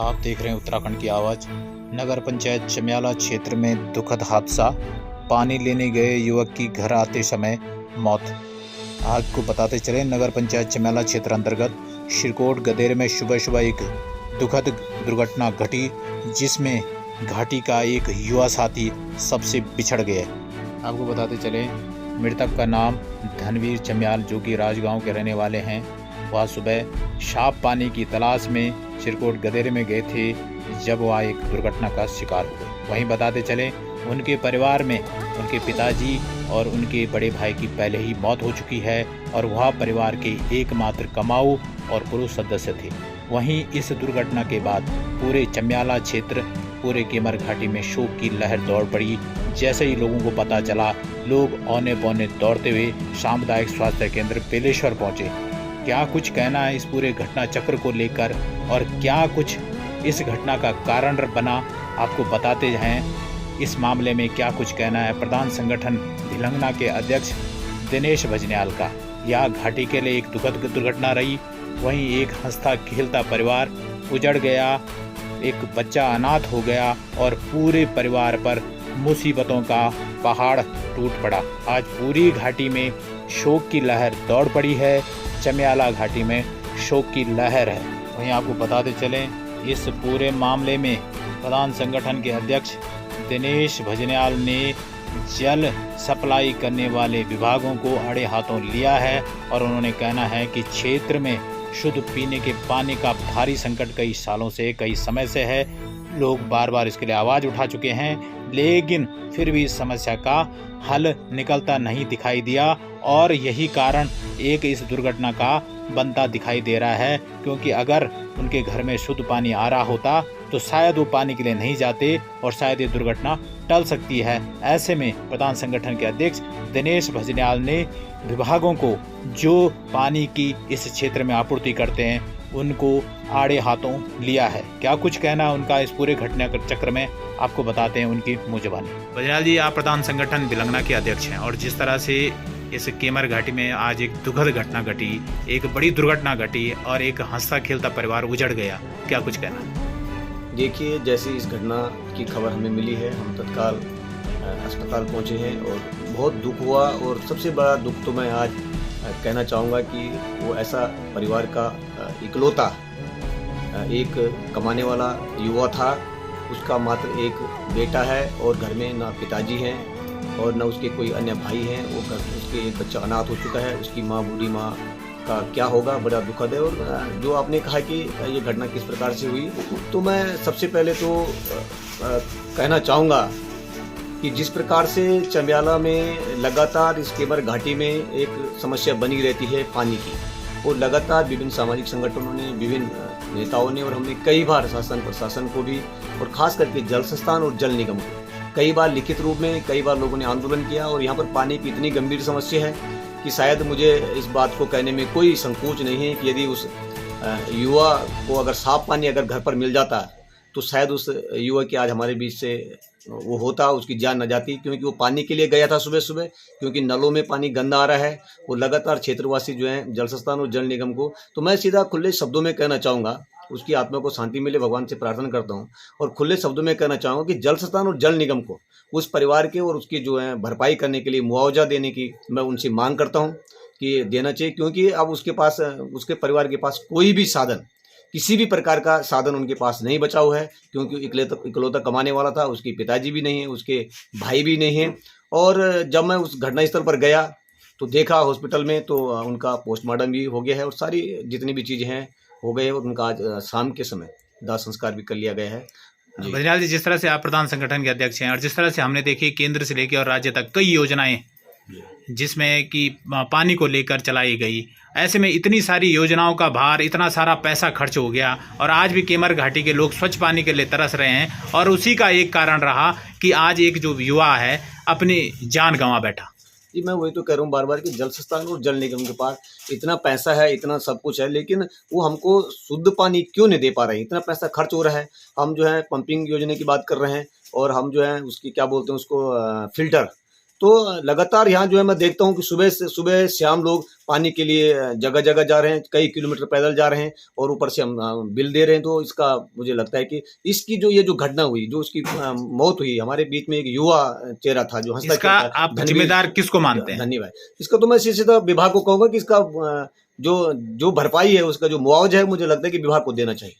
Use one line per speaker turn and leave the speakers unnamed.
आप देख रहे हैं उत्तराखंड की आवाज़। नगर पंचायत चमियाला क्षेत्र में दुखद हादसा। पानी लेने गए युवक की घर आते समय मौत। आपको बताते चले, नगर पंचायत चमियाला क्षेत्र अंतर्गत शिरकोट गदेरे में सुबह सुबह एक दुखद दुर्घटना घटी, जिसमें घाटी का एक युवा साथी सबसे बिछड़ गया। आपको बताते चले, मृतक का नाम धनवीर चमियाल, जो कि राजगांव के रहने वाले हैं। वह सुबह साफ पानी की तलाश में शिरकोट गदेरे में गए थे, जब वह एक दुर्घटना का शिकार हुए। वहीं बताते चले, उनके परिवार में उनके पिताजी और उनके बड़े भाई की पहले ही मौत हो चुकी है और वह परिवार के एकमात्र कमाऊ और पुरुष सदस्य थे। वहीं इस दुर्घटना के बाद पूरे चमियाला क्षेत्र, पूरे केमर घाटी में शोक की लहर दौड़ पड़ी। जैसे ही लोगों को पता चला, लोग औने पौने दौड़ते हुए सामुदायिक स्वास्थ्य केंद्र बेलेश्वर पहुंचे। क्या कुछ कहना है इस पूरे घटना चक्र को लेकर और क्या कुछ इस घटना का कारण बना, आपको बताते हैं। इस मामले में क्या कुछ कहना है प्रधान संगठन भिलंगना के अध्यक्ष दिनेश भजन्याल का। यह घाटी के लिए एक दुखद दुर्घटना रही। वहीं एक हंसता खेलता परिवार उजड़ गया, एक बच्चा अनाथ हो गया और पूरे परिवार पर मुसीबतों का पहाड़ टूट पड़ा। आज पूरी घाटी में शोक की लहर दौड़ पड़ी है। चमियाला घाटी में शोक की लहर है। वहीं आपको बताते चलें, इस पूरे मामले में प्रधान संगठन के अध्यक्ष दिनेश भजन्याल ने जल सप्लाई करने वाले विभागों को आड़े हाथों लिया है और उन्होंने कहना है कि क्षेत्र में शुद्ध पीने के पानी का भारी संकट कई सालों से, कई समय से है। लोग बार बार इसके लिए आवाज़ उठा चुके हैं, लेकिन फिर भी इस समस्या का हल निकलता नहीं दिखाई दिया और यही कारण एक इस दुर्घटना का बनता दिखाई दे रहा है। क्योंकि अगर उनके घर में शुद्ध पानी आ रहा होता तो शायद वो पानी के लिए नहीं जाते और शायद ये दुर्घटना टल सकती है। ऐसे में प्रधान संगठन के अध्यक्ष दिनेश भजन्याल ने विभागों को जो पानी की इस क्षेत्र में आपूर्ति करते हैं उनको आड़े हाथों लिया है। क्या कुछ कहना है उनका इस पूरे घटना चक्र में, आपको बताते हैं उनकी मुँह ज़बानी। भजन्याल जी, आप प्रधान संगठन भिलंगना के अध्यक्ष हैं और जिस तरह से इस केमर घाटी में आज एक दुखद घटना घटी, एक बड़ी दुर्घटना घटी और एक हंसता खेलता परिवार उजड़ गया, क्या कुछ कहना?
देखिए, जैसे इस घटना की खबर हमें मिली है, हम तत्काल अस्पताल पहुंचे हैं और बहुत दुख हुआ। और सबसे बड़ा दुख तो मैं आज कहना चाहूँगा कि वो ऐसा परिवार का इकलौता एक कमाने वाला युवा था। उसका मात्र एक बेटा है और घर में ना पिताजी हैं और न उसके कोई अन्य भाई हैं। वो घर उसके एक बच्चा अनाथ हो चुका है। उसकी माँ, बूढ़ी माँ का क्या होगा, बड़ा दुखद है। और जो आपने कहा कि ये घटना किस प्रकार से हुई, तो मैं सबसे पहले तो कहना चाहूँगा कि जिस प्रकार से चमियाला में लगातार इस केमर घाटी में एक समस्या बनी रहती है पानी की, और लगातार विभिन्न सामाजिक संगठनों ने, विभिन्न नेताओं ने और हमने कई बार शासन प्रशासन को भी और खास करके जल संस्थान और जल निगम को कई बार लिखित रूप में, कई बार लोगों ने आंदोलन किया। और यहाँ पर पानी की इतनी गंभीर समस्या है कि शायद मुझे इस बात को कहने में कोई संकोच नहीं है कि यदि उस युवा को अगर साफ पानी अगर घर पर मिल जाता तो शायद उस युवा की आज हमारे बीच से वो होता, उसकी जान न जाती। क्योंकि वो पानी के लिए गया था सुबह सुबह, क्योंकि नलों में पानी गंदा आ रहा है। वो लगातार क्षेत्रवासी जो हैं जल संस्थान और जल निगम को, तो मैं सीधा खुले शब्दों में कहना चाहूँगा, उसकी आत्मा को शांति मिले, भगवान से प्रार्थना करता हूँ। और खुले शब्दों में कहना चाहूँगा कि जल संस्थान और जल निगम को उस परिवार के और उसकी जो है भरपाई करने के लिए मुआवजा देने की मैं उनसे मांग करता हूँ कि देना चाहिए। क्योंकि अब उसके पास, उसके परिवार के पास कोई भी साधन, किसी भी प्रकार का साधन उनके पास नहीं बचा हुआ है। क्योंकि इकलौता कमाने वाला था, उसके पिताजी भी नहीं है, उसके भाई भी नहीं है। और जब मैं उस घटनास्थल पर गया तो देखा हॉस्पिटल में, तो उनका पोस्टमार्टम भी हो गया है और सारी जितनी भी चीज़ें हैं हो गए। और उनका आज शाम के समय दाह संस्कार भी कर लिया गया है।
भजन्याल जी, जिस तरह से आप प्रधान संगठन के अध्यक्ष हैं और जिस तरह से हमने देखी केंद्र से लेकर और राज्य तक कई योजनाएं जिसमें कि पानी को लेकर चलाई गई, ऐसे में इतनी सारी योजनाओं का भार, इतना सारा पैसा खर्च हो गया और आज भी केमर घाटी के लोग स्वच्छ पानी के लिए तरस रहे हैं। और उसी का एक कारण रहा कि आज एक जो युवा है अपनी जान गंवा बैठा।
जी, मैं वही तो कह रहा हूँ बार बार कि जल संस्थान और जल निगम के पास इतना पैसा है, इतना सब कुछ है, लेकिन वो हमको शुद्ध पानी क्यों नहीं दे पा रहे हैं। इतना पैसा खर्च हो रहा है। हम जो है पंपिंग योजना की बात कर रहे हैं और हम जो है उसकी क्या बोलते हैं उसको, फिल्टर तो लगातार यहाँ जो है मैं देखता हूँ कि सुबह शाम लोग पानी के लिए जगह जगह जा रहे हैं, कई किलोमीटर पैदल जा रहे हैं और ऊपर से हम बिल दे रहे हैं। तो इसका मुझे लगता है कि इसकी जो घटना हुई, जो उसकी मौत हुई, हमारे बीच में एक युवा चेहरा था जो हंसता
इसका
खेलता,
आप जिम्मेदार किसको मानते हैं?
धन्यवाद। इसका तो मैं सीधा विभाग को कहूंगा कि इसका जो भरपाई है, उसका जो मुआवजा है, मुझे लगता है कि विभाग को देना चाहिए।